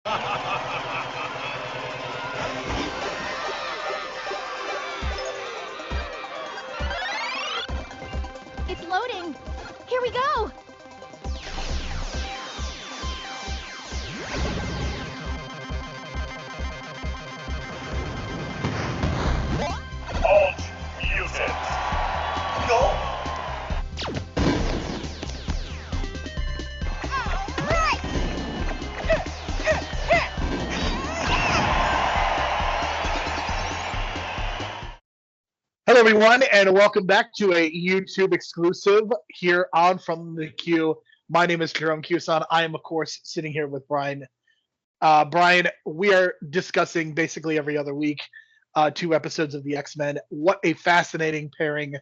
It's loading. Here we go. All mutants, go! Hello, everyone, and welcome back to a YouTube exclusive here on From the Queue. My name is Jerome Q-san. I am, of course, sitting here with Brian. Brian, we are discussing basically every other week 2 episodes of the X-Men. What a fascinating pairing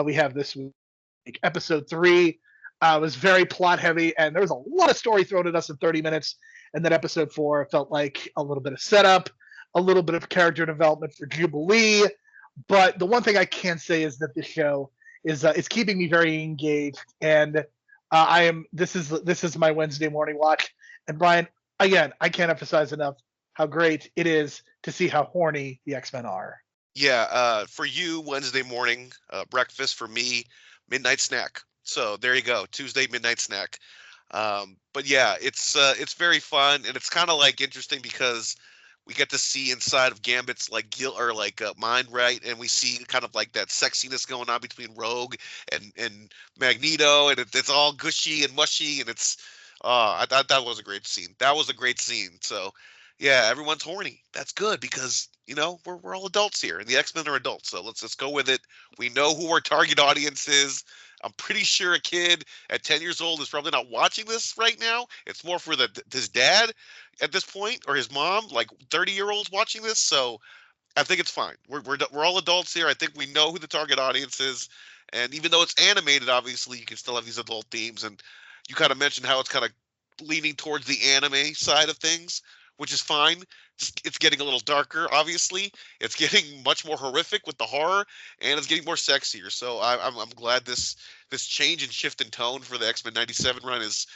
we have this week. Episode 3 was very plot heavy, and there was a lot of story thrown at us in 30 minutes. And then episode 4 felt like a little bit of setup, a little bit of character development for Jubilee. But the one thing I can say is that this show is keeping me very engaged, and I am. This is my Wednesday morning watch. And Brian, again, I can't emphasize enough how great it is to see how horny the X-Men are. Yeah, for you, Wednesday morning breakfast. For me, midnight snack. So there you go, Tuesday midnight snack. But yeah, it's very fun, and it's kind of like interesting because we get to see inside of Gambit's like guilt or like mind, right? And we see kind of like that sexiness going on between Rogue and Magneto, and it's all gushy and mushy, and it's I thought that was a great scene. That was a great scene. So yeah, everyone's horny. That's good because we're all adults here, and the X-Men are adults. So let's go with it. We know who our target audience is. I'm pretty sure a kid at 10 years old is probably not watching this right now. It's more for his dad at this point, or his mom, like 30-year-olds watching this. So I think it's fine. We're all adults here. I think we know who the target audience is, and even though it's animated, obviously you can still have these adult themes. And you kind of mentioned how it's kind of leaning towards the anime side of things, which is fine. Just it's getting a little darker. Obviously, it's getting much more horrific with the horror, and it's getting more sexier. So I'm glad this change and shift in tone for the X-Men '97 run is.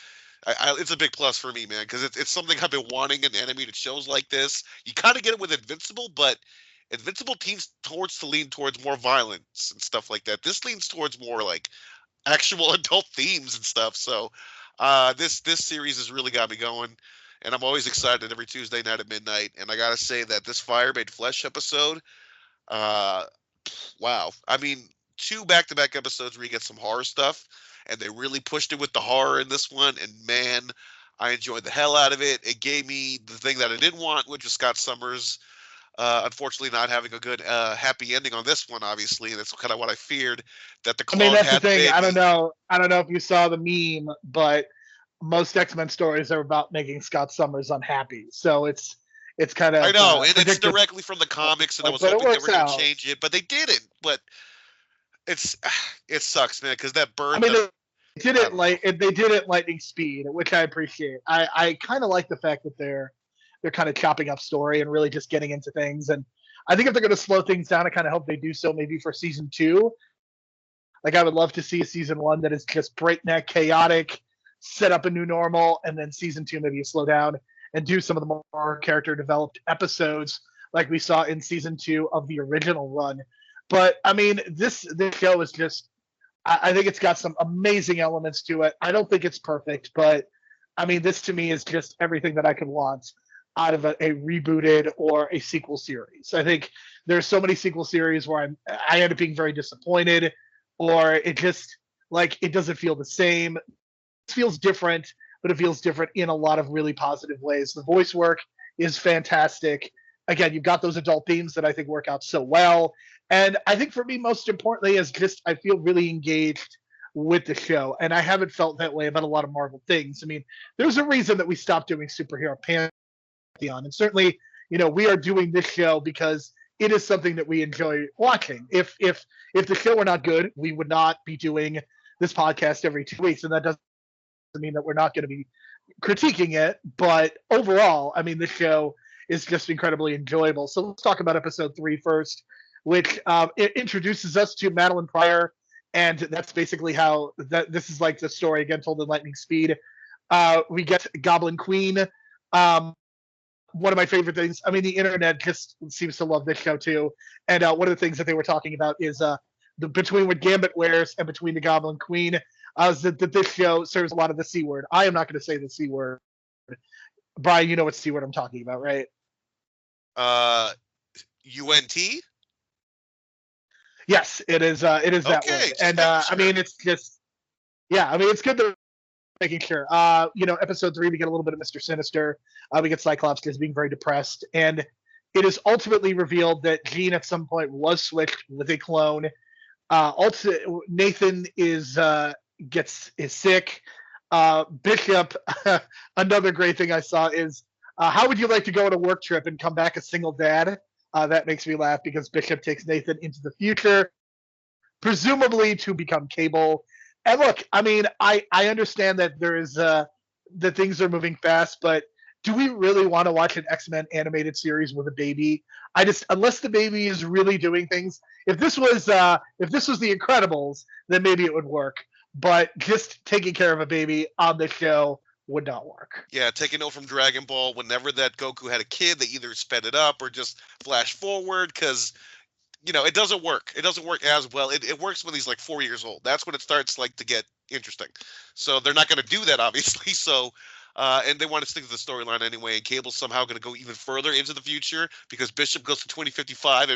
It's a big plus for me, man, because it's something I've been wanting in animated shows like this. You kind of get it with Invincible, but Invincible leans towards more violence and stuff like that. This leans towards more like actual adult themes and stuff. So this series has really got me going, and I'm always excited every Tuesday night at midnight. And I gotta say that this Fire Made Flesh episode, uh, wow. I mean, 2 back-to-back episodes where you get some horror stuff, and they really pushed it with the horror in this one. And man, I enjoyed the hell out of it. It gave me the thing that I didn't want, which was Scott Summers. Unfortunately, not having a good happy ending on this one, obviously, and that's kind of what I feared that the I mean, clone that's the had the thing. baby. I don't know if you saw the meme, but most X-Men stories are about making Scott Summers unhappy. So it's kind of I know, and it's predictive. directly from the comics, and I was But it hoping they works were going to out. change it, but they didn't. But it sucks, man, because that bird. I mean, they did it lightning speed, which I appreciate. I kind of like the fact that they're kind of chopping up story and really just getting into things. And I think if they're going to slow things down, I kind of hope they do so maybe for season 2. Like I would love to see a season 1 that is just breakneck, chaotic, set up a new normal, and then season 2 maybe you slow down and do some of the more character developed episodes like we saw in season 2 of the original run. But I mean, this show is just I think it's got some amazing elements to it. I don't think it's perfect, but I mean, this to me is just everything that I could want out of a rebooted or a sequel series. I think there's so many sequel series where I end up being very disappointed, or it just like it doesn't feel the same. It feels different, but it feels different in a lot of really positive ways. The voice work is fantastic. Again, you've got those adult themes that I think work out so well. And I think for me, most importantly, is just I feel really engaged with the show. And I haven't felt that way about a lot of Marvel things. I mean, there's a reason that we stopped doing superhero pantheon. And certainly, we are doing this show because it is something that we enjoy watching. If the show were not good, we would not be doing this podcast every 2 weeks. And that doesn't mean that we're not going to be critiquing it. But overall, I mean, this show is just incredibly enjoyable. So let's talk about episode 3 first, which it introduces us to Madeline Pryor, and that's basically how this is like the story again told in lightning speed. We get Goblin Queen. one of my favorite things. I mean, the internet just seems to love this show too. And one of the things that they were talking about is the between what Gambit wears and between the Goblin Queen. Is that this show serves a lot of the C word. I am not going to say the C word. Brian, you know what C word I'm talking about, right? UNT. Yes, it is. It is that Okay, word. just And making sure. I mean, it's just, yeah. I mean, it's good to making sure. Episode 3, we get a little bit of Mr. Sinister. We get Cyclops just being very depressed, and it is ultimately revealed that Jean at some point was switched with a clone. Also, Nathan is sick. Bishop. Another great thing I saw is how would you like to go on a work trip and come back a single dad? That makes me laugh because Bishop takes Nathan into the future, presumably to become Cable. And look, I mean, I understand that there is that things are moving fast, but do we really want to watch an X-Men animated series with a baby? Unless the baby is really doing things. If this was the Incredibles, then maybe it would work. But just taking care of a baby on the show would not work. Yeah, taking note from Dragon Ball, whenever that Goku had a kid, they either sped it up or just flash forward because, it doesn't work. It doesn't work as well. It works when he's like 4 years old. That's when it starts like to get interesting. So they're not going to do that, obviously. So, and they want to stick to the storyline anyway. And Cable's somehow going to go even further into the future because Bishop goes to 2055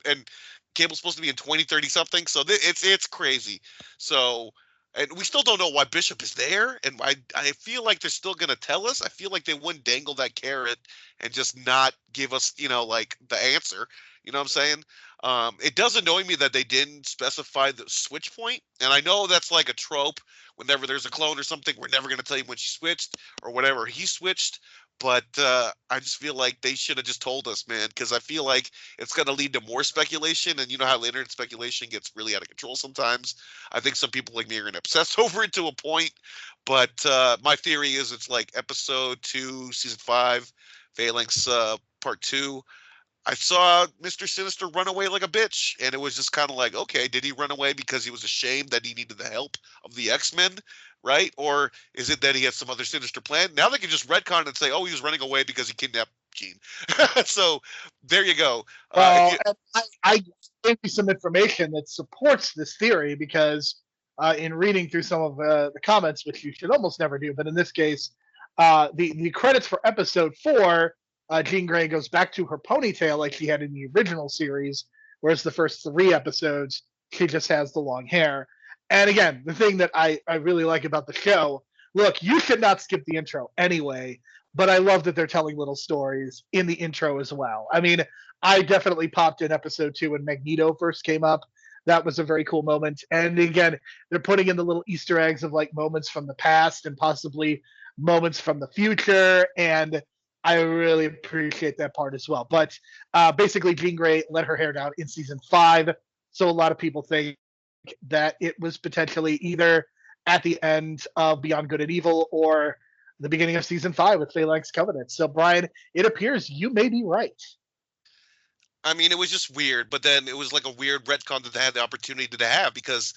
and Cable's supposed to be in 2030 something. So it's crazy. So. And we still don't know why Bishop is there, and I feel like they're still going to tell us. I feel like they wouldn't dangle that carrot and just not give us, like the answer. You know what I'm saying? It does annoy me that they didn't specify the switch point, and I know that's like a trope. Whenever there's a clone or something, we're never going to tell you when she switched or whatever he switched. But I just feel like they should have just told us, man, because I feel like it's going to lead to more speculation. And you know how the internet speculation gets really out of control sometimes. I think some people like me are going to obsess over it to a point. But my theory is it's like episode 2, season 5, Phalanx part 2. I saw Mr. Sinister run away like a bitch, and it was just kind of like, okay, did he run away because he was ashamed that he needed the help of the X-Men, right? Or is it that he had some other sinister plan? Now they can just retcon and say, oh, he was running away because he kidnapped Jean. So there you go. I gave you some information that supports this theory because in reading through some of the comments, which you should almost never do, but in this case, the credits for episode 4, Jean Grey goes back to her ponytail like she had in the original series, whereas the first 3 episodes, she just has the long hair. And again, the thing that I really like about the show, look, you should not skip the intro anyway, but I love that they're telling little stories in the intro as well. I mean, I definitely popped in episode 2 when Magneto first came up. That was a very cool moment. And again, they're putting in the little Easter eggs of like moments from the past and possibly moments from the future. And I really appreciate that part as well. But basically, Jean Grey let her hair down in season 5. So a lot of people think that it was potentially either at the end of Beyond Good and Evil or the beginning of season 5 with Phalanx Covenant. So, Brian, it appears you may be right. I mean, it was just weird, but then it was like a weird retcon that they had the opportunity to have because,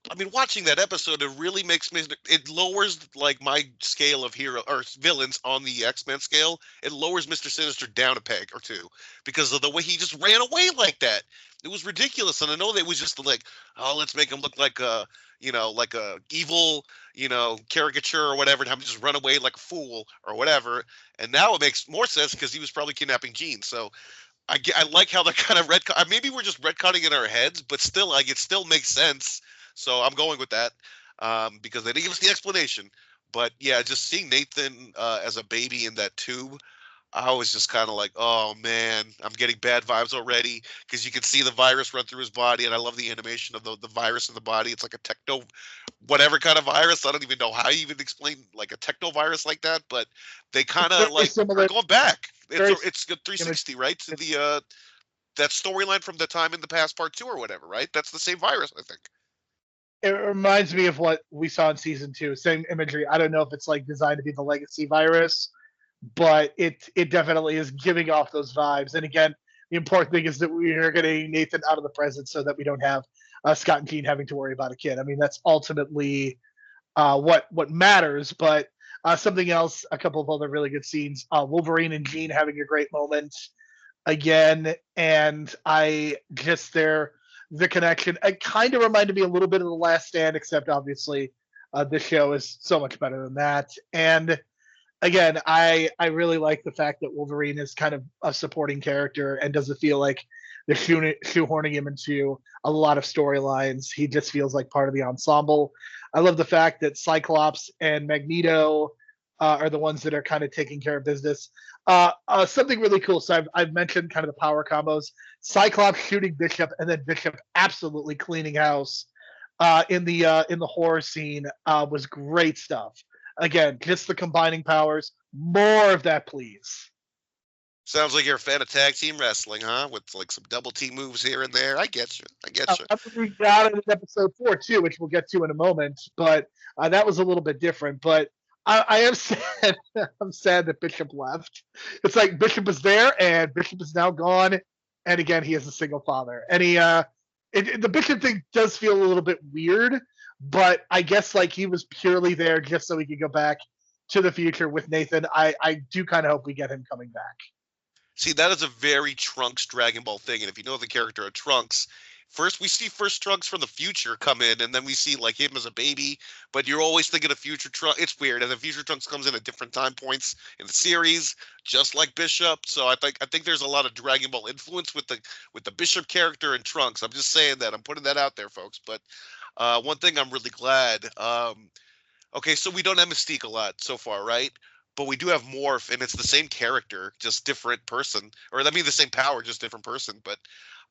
I mean, watching that episode, it really makes me, it lowers like my scale of hero or villains on the X-Men scale. It lowers Mr. Sinister down a peg or 2 because of the way he just ran away like that. It was ridiculous. And I know that it was just like, oh, let's make him look like a, like a evil, caricature or whatever, and have him just run away like a fool or whatever. And now it makes more sense because he was probably kidnapping Jean. So I like how they're kind of retcon. Maybe we're just retconning in our heads, but still, like, it still makes sense. So I'm going with that because they didn't give us the explanation. But yeah, just seeing Nathan as a baby in that tube, I was just kind of like, oh man, I'm getting bad vibes already because you can see the virus run through his body, and I love the animation of the virus in the body. It's like a techno, whatever kind of virus. I don't even know how you even explain like a techno virus like that, but they kind of like are going back. It's 360, right? To the that storyline from the time in the past part 2 or whatever, right? That's the same virus, I think. It reminds me of what we saw in season 2. Same imagery. I don't know if it's like designed to be the legacy virus, but it definitely is giving off those vibes. And again, the important thing is that we are getting Nathan out of the present so that we don't have Scott and Jean having to worry about a kid. I mean, that's ultimately what matters. But Something else, a couple of other really good scenes. Wolverine and Jean having a great moment again, and I just the connection. It kind of reminded me a little bit of The Last Stand, except obviously this show is so much better than that. And again, I really like the fact that Wolverine is kind of a supporting character and doesn't feel like they're shoehorning him into a lot of storylines. He just feels like part of the ensemble. I love the fact that Cyclops and Magneto are the ones that are kind of taking care of business. Something really cool. So I've mentioned kind of the power combos. Cyclops shooting Bishop, and then Bishop absolutely cleaning house in the horror scene was great stuff. Again, just the combining powers. More of that, please. Sounds like you're a fan of tag team wrestling, huh? With like some double team moves here and there. I get you. I get you. We got it in episode 4 too, which we'll get to in a moment. But that was a little bit different. But I am sad. I'm sad that Bishop left. It's like Bishop is there and Bishop is now gone. And again, he is a single father. And the Bishop thing does feel a little bit weird. But I guess like he was purely there just so he could go back to the future with Nathan. I do kind of hope we get him coming back. See, that is a very Trunks Dragon Ball thing, and if you know the character of Trunks, we see Trunks from the future come in, and then we see like him as a baby, but you're always thinking of future Trunks. It's weird, and the future Trunks comes in at different time points in the series, just like Bishop. So I think there's a lot of Dragon Ball influence with the Bishop character and Trunks. I'm just saying that. I'm putting that out there, folks. But one thing I'm really glad. Okay, so we don't have Mystique a lot so far, right? But we do have Morph, and it's the same character, just different person. Or I mean, the same power, just different person. But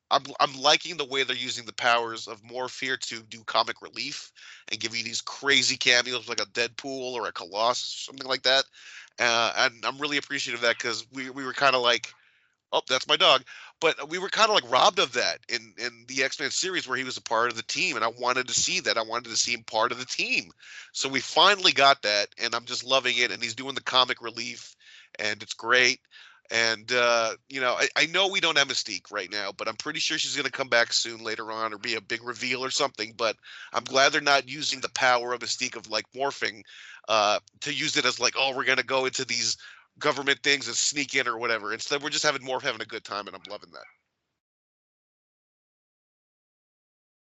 I'm liking the way they're using the powers of Morph here to do comic relief and give you these crazy cameos like a Deadpool or a Colossus, something like that. And I'm really appreciative of that because we were kind of like, oh, that's my dog. But we were kind of like robbed of that in the X-Men series where he was a part of the team, and I wanted to see that. I wanted to see him part of the team. So we finally got that, and I'm just loving it. And he's doing the comic relief, and it's great. And, I know we don't have Mystique right now, but I'm pretty sure she's going to come back soon later on or be a big reveal or something. But I'm glad they're not using the power of Mystique of, like, morphing to use it as, like, oh, we're going to go into these government things and sneak in or whatever. Instead, we're just having a good time, and I'm loving that.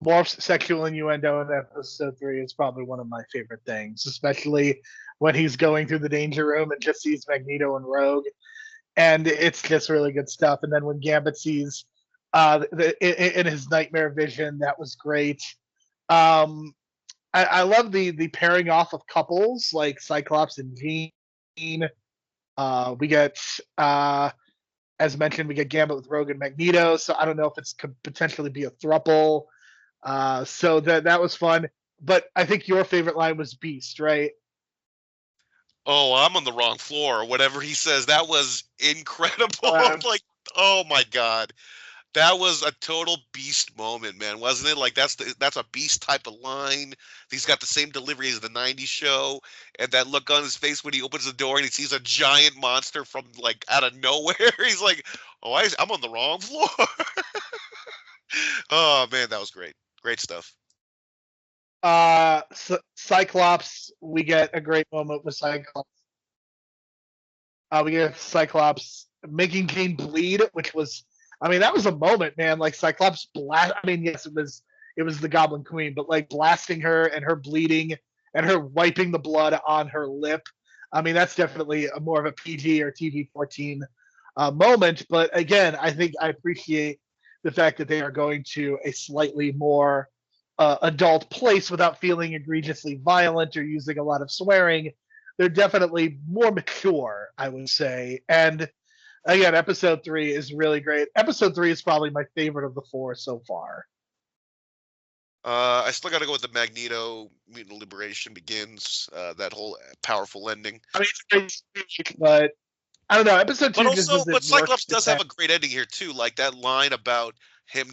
Morph's sexual innuendo in episode 3 is probably one of my favorite things, especially when he's going through the danger room and just sees Magneto and Rogue, and it's just really good stuff. And then when Gambit sees in his nightmare vision, that was great. I love the pairing off of couples like Cyclops and Jean. We get, as mentioned, we get Gambit with Rogue and Magneto. So I don't know if it's could potentially be a throuple. So that was fun. But I think your favorite line was Beast, right? Oh, I'm on the wrong floor, or whatever he says. That was incredible. Like, oh my God. That was a total Beast moment, man, wasn't it? Like that's a Beast type of line. He's got the same delivery as the '90s show, and that look on his face when he opens the door and he sees a giant monster from like out of nowhere. He's like, "Oh, I'm on the wrong floor." Oh man, that was great. Great stuff. Cyclops, we get a great moment with Cyclops. We get Cyclops making Jane bleed, which was, I mean, that was a moment, man. Like Cyclops blast. I mean, yes, it was the Goblin Queen, but like blasting her and her bleeding and her wiping the blood on her lip. I mean, that's definitely a more of a PG or TV-14 moment. But again, I think I appreciate the fact that they are going to a slightly more adult place without feeling egregiously violent or using a lot of swearing. They're definitely more mature, I would say. And again, episode 3 is really great. Episode 3 is probably my favorite of the 4 so far. I still got to go with the Magneto Mutant Liberation Begins. That whole powerful ending. I mean, it's great, but I don't know. Episode 2 but Cyclops does have a great ending here too. Like that line about him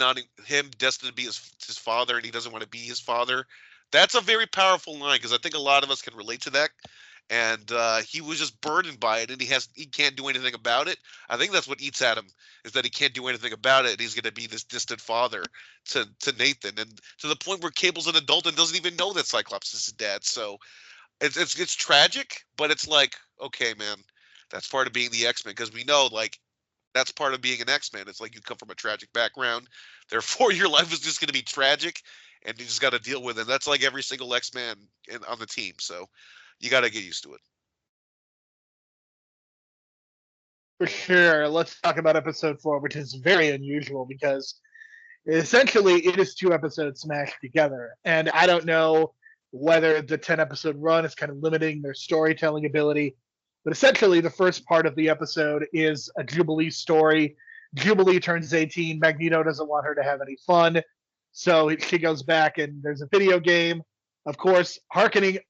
destined to be his father, and he doesn't want to be his father. That's a very powerful line because I think a lot of us can relate to that. And he was just burdened by it, and he can't do anything about it. I think that's what eats at him, is that he can't do anything about it, and he's going to be this distant father to Nathan, and to the point where Cable's an adult and doesn't even know that Cyclops is his dad. So it's tragic, but it's like, okay, man, that's part of being the X-Men, because we know like that's part of being an X-Men. It's like you come from a tragic background, therefore your life is just going to be tragic, and you just got to deal with it. That's like every single X-Man on the team, so you got to get used to it. For sure. Let's talk about episode 4, which is very unusual because essentially it is 2 episodes smashed together. And I don't know whether the 10 episode run is kind of limiting their storytelling ability, but essentially the first part of the episode is a Jubilee story. Jubilee turns 18. Magneto doesn't want her to have any fun. So she goes back and there's a video game. Of course, harkening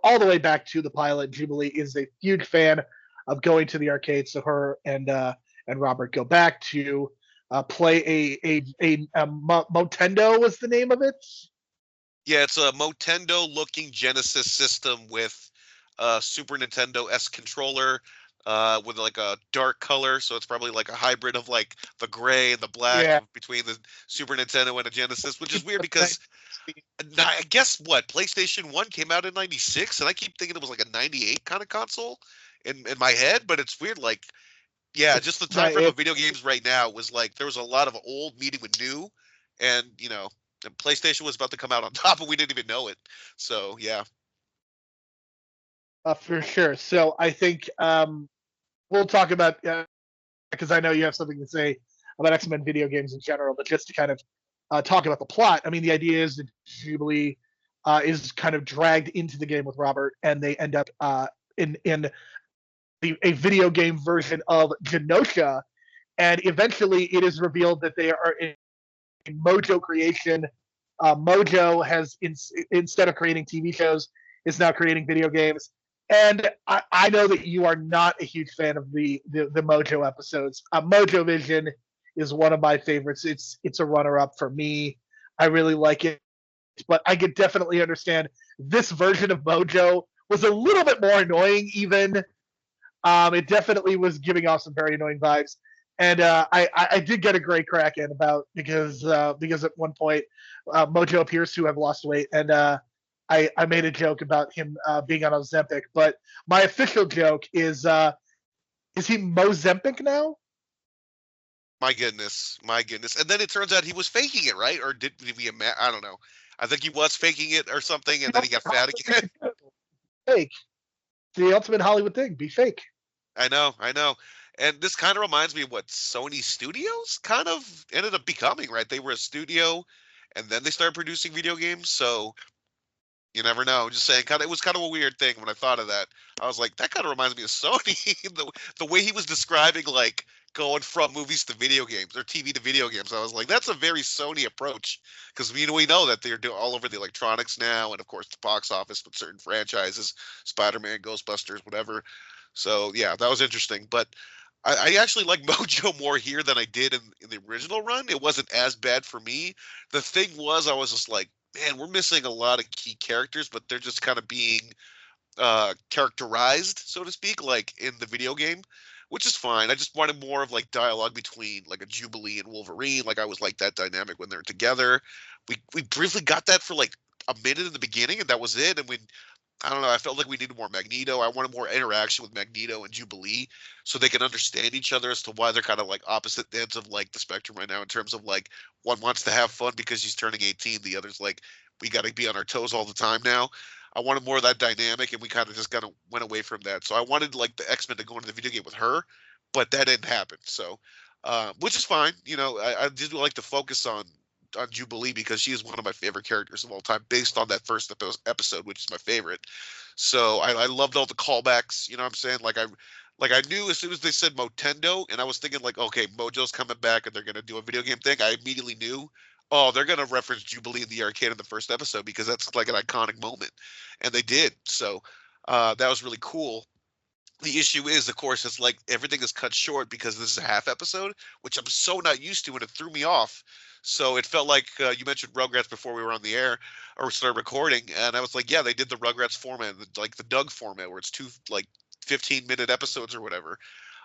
all the way back to the pilot, Jubilee is a huge fan of going to the arcade. So her and Robert go back to play a Motendo was the name of it. Yeah, it's a Motendo looking Genesis system with a Super Nintendo S controller with like a dark color, so it's probably like a hybrid of like the gray and the black between the Super Nintendo and a Genesis, which is weird because I guess what PlayStation 1 came out in 96, and I keep thinking it was like a 98 kind of console in my head, but it's weird. Like, yeah, just the time frame of video games right now was like there was a lot of old meeting with new, and PlayStation was about to come out on top, and we didn't even know it. So yeah, for sure. So I think we'll talk about because I know you have something to say about X-Men video games in general, but just to kind of talk about the plot. I mean, the idea is that Jubilee is kind of dragged into the game with Robert, and they end up in a video game version of Genosha, and eventually it is revealed that they are in Mojo creation. Mojo has instead of creating TV shows, is now creating video games. And I know that you are not a huge fan of the Mojo episodes. Mojo Vision is one of my favorites. It's a runner-up for me. I really like it, but I could definitely understand this version of Mojo was a little bit more annoying even. It definitely was giving off some very annoying vibes. And I did get a great crack in about because at one point Mojo appears to have lost weight, and I made a joke about him being on Ozempic. But my official joke is he Mozempic now? My goodness. And then it turns out he was faking it, right? Or did we? I don't know. I think he was faking it or something, and then he got fat again. Fake. The ultimate Hollywood thing. Be fake. I know. And this kind of reminds me of what Sony Studios kind of ended up becoming, right? They were a studio, and then they started producing video games. So you never know. Just saying, it was kind of a weird thing when I thought of that. I was like, that kind of reminds me of Sony. the way he was describing like going from movies to video games or TV to video games. I was like, that's a very Sony approach, because we know that they're doing all over the electronics now, and of course the box office with certain franchises, Spider-Man, Ghostbusters, whatever. So yeah, that was interesting. But I actually like Mojo more here than I did in the original run. It wasn't as bad for me. The thing was, I was just like, man, we're missing a lot of key characters, but they're just kind of being characterized, so to speak, like in the video game, which is fine. I just wanted more of like dialogue between like a Jubilee and Wolverine. Like I was like that dynamic when they're together. We briefly got that for like a minute in the beginning, and that was it. And when I don't know, I felt like we needed more Magneto. I wanted more interaction with Magneto and Jubilee so they can understand each other as to why they're kind of like opposite ends of like the spectrum right now, in terms of like one wants to have fun because she's turning 18. The other's like, we got to be on our toes all the time now. I wanted more of that dynamic, and we kind of just kind of went away from that. So I wanted like the X-Men to go into the video game with her, but that didn't happen. So, which is fine. I did like to focus on Jubilee because she is one of my favorite characters of all time, based on that first episode, which is my favorite. So I loved all the callbacks. You know what I'm saying? Like I knew as soon as they said Motendo, and I was thinking like, okay, Mojo's coming back and they're gonna do a video game thing. I immediately knew, oh, they're gonna reference Jubilee in the arcade in the first episode because that's like an iconic moment, and they did. So that was really cool. The issue is, of course, it's like everything is cut short because this is a half episode, which I'm so not used to, and it threw me off. So it felt like you mentioned Rugrats before we were on the air or started recording, and I was like, yeah, they did the Rugrats format, like the Doug format, where it's 2 like 15-minute episodes or whatever.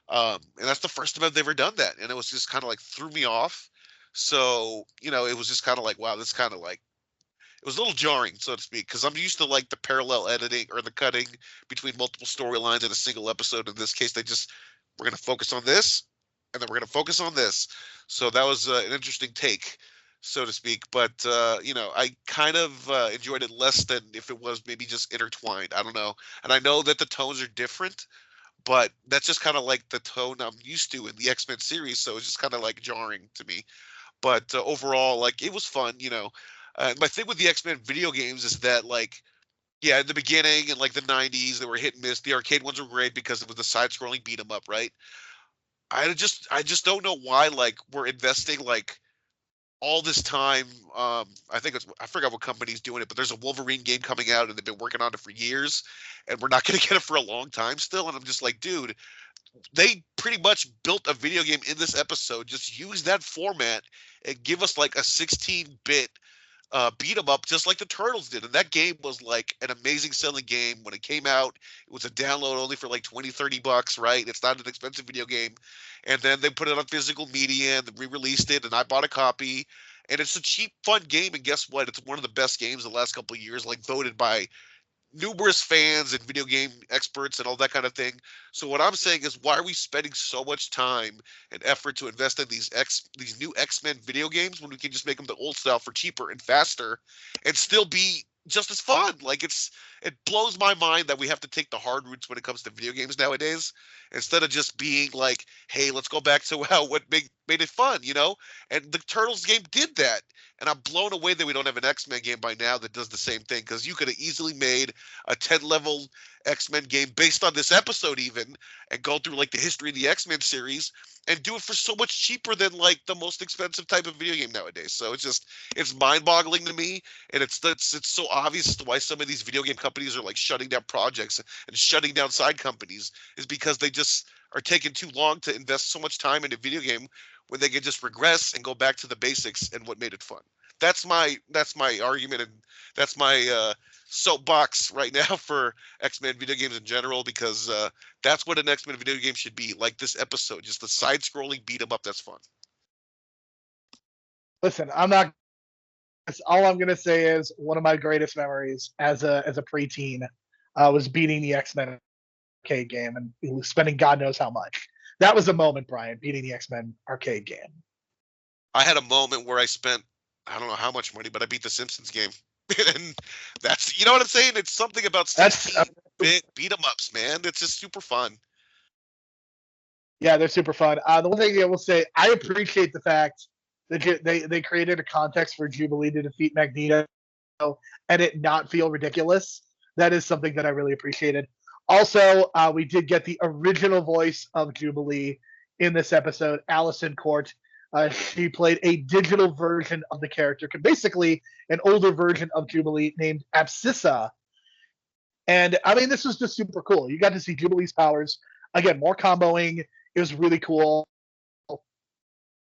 And that's the first time I've ever done that, and it was just kind of like threw me off. So it was just kind of like, wow, this kind of like it was a little jarring, so to speak, because I'm used to like the parallel editing or the cutting between multiple storylines in a single episode. In this case, we're going to focus on this, and then we're going to focus on this. So that was an interesting take, so to speak. But I kind of enjoyed it less than if it was maybe just intertwined. I don't know, and I know that the tones are different, but that's just kind of like the tone I'm used to in the X-Men series. So it's just kind of like jarring to me. But overall, like it was fun. My thing with the X-Men video games is that like yeah, in the beginning in like the 90s, they were hit and miss. The arcade ones were great because it was the side-scrolling beat 'em up, right? I just don't know why like we're investing like all this time. I forgot what company's doing it, but there's a Wolverine game coming out and they've been working on it for years, and we're not going to get it for a long time still. And I'm just like, dude, they pretty much built a video game in this episode. Just use that format and give us like a 16-bit beat 'em up, just like the Turtles did. And that game was like an amazing selling game when it came out. It was a download only for like 20, $30, right? It's not an expensive video game. And then they put it on physical media and re-released it, and I bought a copy. And it's a cheap, fun game. And guess what? It's one of the best games the last couple of years, like voted by numerous fans and video game experts and all that kind of thing. So what I'm saying is, why are we spending so much time and effort to invest in these new X-Men video games when we can just make them the old style for cheaper and faster and still be just as fun? Like it blows my mind that we have to take the hard routes when it comes to video games nowadays, instead of just being like, hey, let's go back to what made it fun, And the Turtles game did that. And I'm blown away that we don't have an X-Men game by now that does the same thing, because you could have easily made a 10-level X-Men game based on this episode even, and go through like the history of the X-Men series and do it for so much cheaper than like the most expensive type of video game nowadays. So it's mind-boggling to me, and it's so obvious as to why some of these video game companies are like shutting down projects and shutting down side companies, is because they just are taking too long to invest so much time in a video game when they can just regress and go back to the basics and what made it fun. That's my argument, and that's my soapbox right now for X-Men video games in general, because that's what an X-Men video game should be, like this episode, just a side-scrolling beat 'em up that's fun. Listen, all I'm gonna say is one of my greatest memories as a preteen was beating the X-Men arcade game and spending God knows how much. That was a moment, Brian, beating the X-Men arcade game. I had a moment where I spent, I don't know how much money, but I beat the Simpsons game. And that's, you know what I'm saying? It's something about 16-bit beat 'em ups, man. It's just super fun. Yeah, they're super fun. The one thing I will say, I appreciate the fact that they created a context for Jubilee to defeat Magneto and it not feel ridiculous. That is something that I really appreciated. Also, we did get the original voice of Jubilee in this episode, Allison Court. She played a digital version of the character, basically an older version of Jubilee named Abscissa. And I mean, this was just super cool. You got to see Jubilee's powers. Again, more comboing. It was really cool.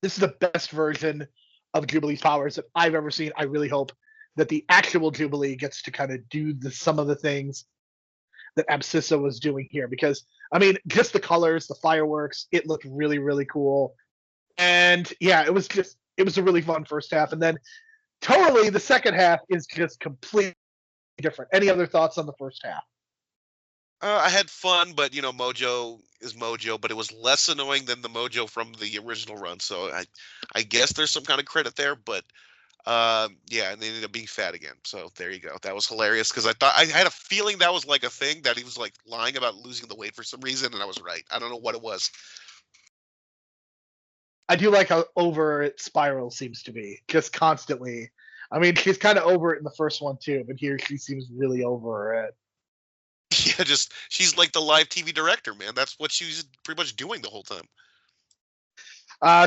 This is the best version of Jubilee's powers that I've ever seen. I really hope that the actual Jubilee gets to kind of do some of the things that Abscissa was doing here, because I mean, just the colors, the fireworks, it looked really, really cool. And yeah, it was a really fun first half. And then totally the second half is just completely different. Any other thoughts on the first half? I had fun, but Mojo is Mojo, but it was less annoying than the Mojo from the original run. So I guess there's some kind of credit there, but yeah, and they ended up being fat again. So there you go. That was hilarious, because I had a feeling that was like a thing, that he was like lying about losing the weight for some reason, and I was right. I don't know what it was. I do like how over it Spiral seems to be, just constantly. I mean, she's kind of over it in the first one too, but here she seems really over it. Yeah, she's like the live TV director, man. That's what she's pretty much doing the whole time.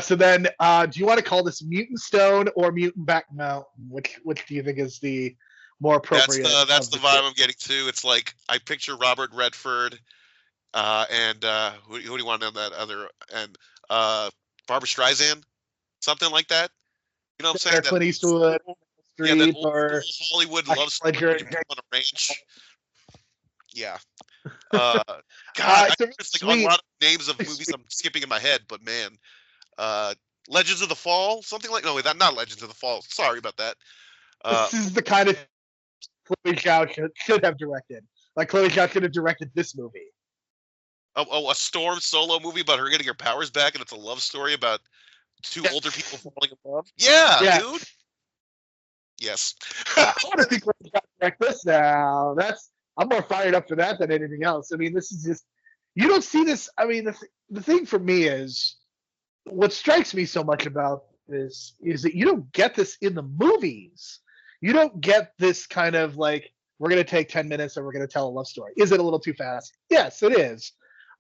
So then, do you want to call this Mutant Stone or Mutant Back Mountain? Which do you think is the more appropriate? That's the vibe I'm getting to. It's like I picture Robert Redford, and who do you want on that other? And Barbara Streisand, something like that. You know what I'm saying? Clint Eastwood, yeah, that old Hollywood love story on a ranch. Yeah. God, there's like a lot of names of movies I'm skipping in my head, but man, Legends of the Fall, something like, no, not Legends of the Fall. Sorry about that. This is the kind of Chloe Zhao should have directed. Like Chloe Zhao should have directed this movie. A Storm solo movie about her getting her powers back, and it's a love story about two older people falling in love. Yeah, dude. Yes. I want to see Chloe Zhao direct this now. I'm more fired up for that than anything else. I mean, this is just you don't see this. I mean, the thing for me is what strikes me so much about this is that you don't get this in the movies. You don't get this kind of like we're going to take 10 minutes and we're going to tell a love story. Is it a little too fast? Yes, it is.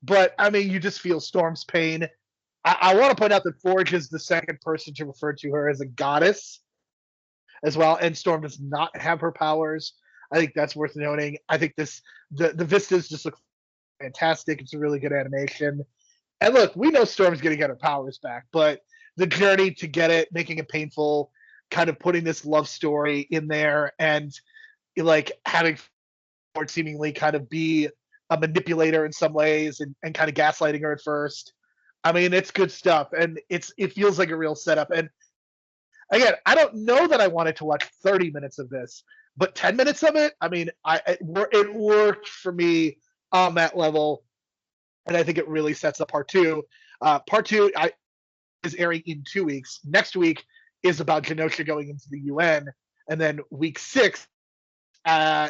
But I mean, you just feel Storm's pain. I want to point out that Forge is the second person to refer to her as a goddess as well, and Storm does not have her powers. I think that's worth noting. I think the vistas just look fantastic. It's a really good animation. And look, we know Storm's going to get her powers back, but the journey to get it, making it painful, kind of putting this love story in there, and like having Forge seemingly kind of be a manipulator in some ways and kind of gaslighting her at first. I mean, it's good stuff, and it feels like a real setup. And again, I don't know that I wanted to watch 30 minutes of this, but 10 minutes of it, I mean, it worked for me on that level, and I think it really sets up part two. Part two is airing in 2 weeks. Next week is about Genosha going into the UN, and then week 6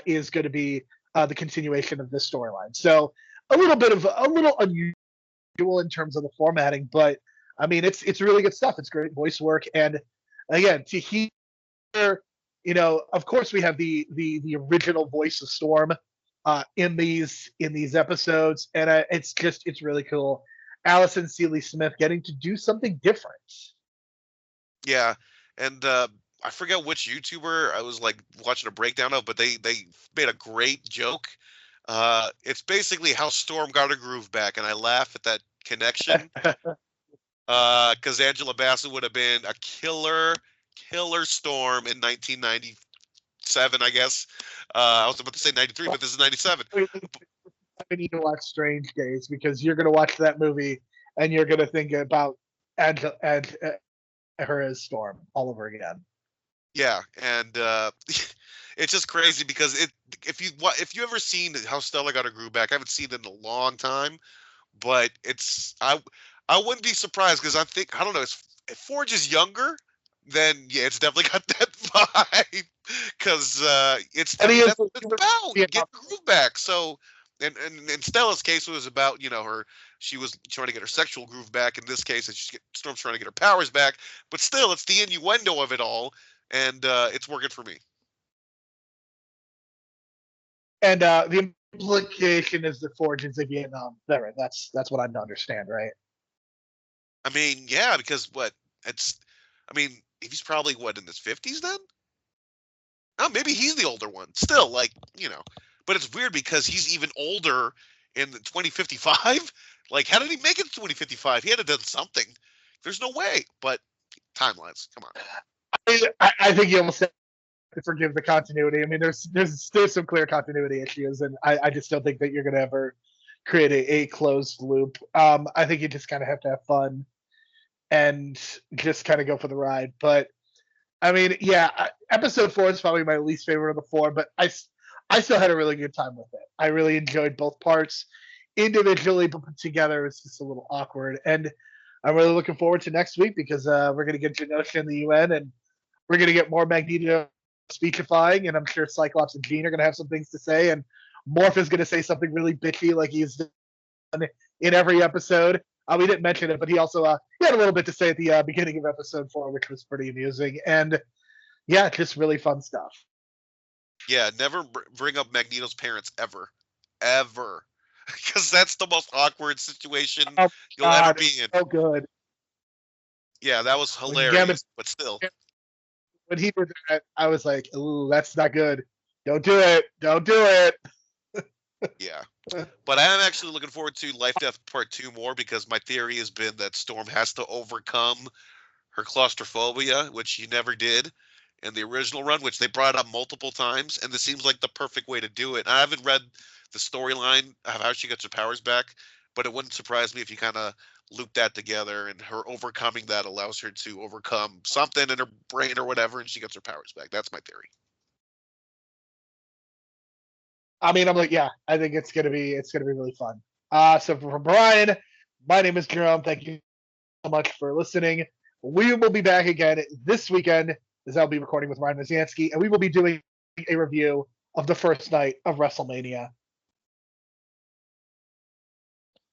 is going to be the continuation of this storyline. So a little unusual in terms of the formatting, but I mean it's really good stuff. It's great voice work, and again to hear, of course we have the original voice of Storm in these episodes, and it's really cool. Allison Seeley Smith getting to do something different. Yeah, and I forget which YouTuber I was like watching a breakdown of, but they made a great joke. It's basically how Storm got her groove back, and I laugh at that connection. Because Angela Bassett would have been a killer Storm in 1997, I guess. I was about to say 93, but this is 97. I need to watch Strange Days because you're going to watch that movie and you're going to think about her as Storm all over again. Yeah, and it's just crazy because if you ever seen how Stella got her groove back, I haven't seen it in a long time, but I wouldn't be surprised because I don't know, if Forge is younger, then yeah, it's definitely got that vibe because that's what it's about, get the groove back. So and in Stella's case, it was about she was trying to get her sexual groove back. In this case, Storm's trying to get her powers back, but still, it's the innuendo of it all. And it's working for me. And the implication is that Forge is a Vietnam veteran. That's what I'm to understand, right? I mean, yeah, because he's probably in his 50s then? Oh, maybe he's the older one. Still, but it's weird because he's even older in 2055. Like, how did he make it to 2055? He had to have done something. There's no way. But timelines, come on. I think you almost have to forgive the continuity. I mean, there's some clear continuity issues, and I just don't think that you're going to ever create a closed loop. I think you just kind of have to have fun and just kind of go for the ride. But I mean, yeah, episode 4 is probably my least favorite of the 4, but I still had a really good time with it. I really enjoyed both parts individually, but put together it's just a little awkward. And I'm really looking forward to next week because we're going to get Genosha in the UN, and we're going to get more Magneto speechifying, and I'm sure Cyclops and Jean are going to have some things to say, and Morph is going to say something really bitchy like he's done in every episode. We didn't mention it, but he also he had a little bit to say at the beginning of episode 4, which was pretty amusing. And yeah, just really fun stuff. Yeah, never bring up Magneto's parents ever. Because that's the most awkward situation you'll ever be in. So good. Yeah, that was hilarious, but still. When he did that, I was like, ooh, that's not good. Don't do it. Don't do it. Yeah. But I am actually looking forward to Life Death Part 2 more because my theory has been that Storm has to overcome her claustrophobia, which she never did in the original run, which they brought up multiple times, and this seems like the perfect way to do it. I haven't read the storyline of how she gets her powers back, but it wouldn't surprise me if you kind of loop that together, and her overcoming that allows her to overcome something in her brain or whatever, and she gets her powers back. That's my theory. I mean, I'm like, yeah, I think it's gonna be really fun. So for Brian, my name is Jerome. Thank you so much for listening. We will be back again this weekend, as I'll be recording with Ryan Mazansky, and we will be doing a review of the first night of WrestleMania.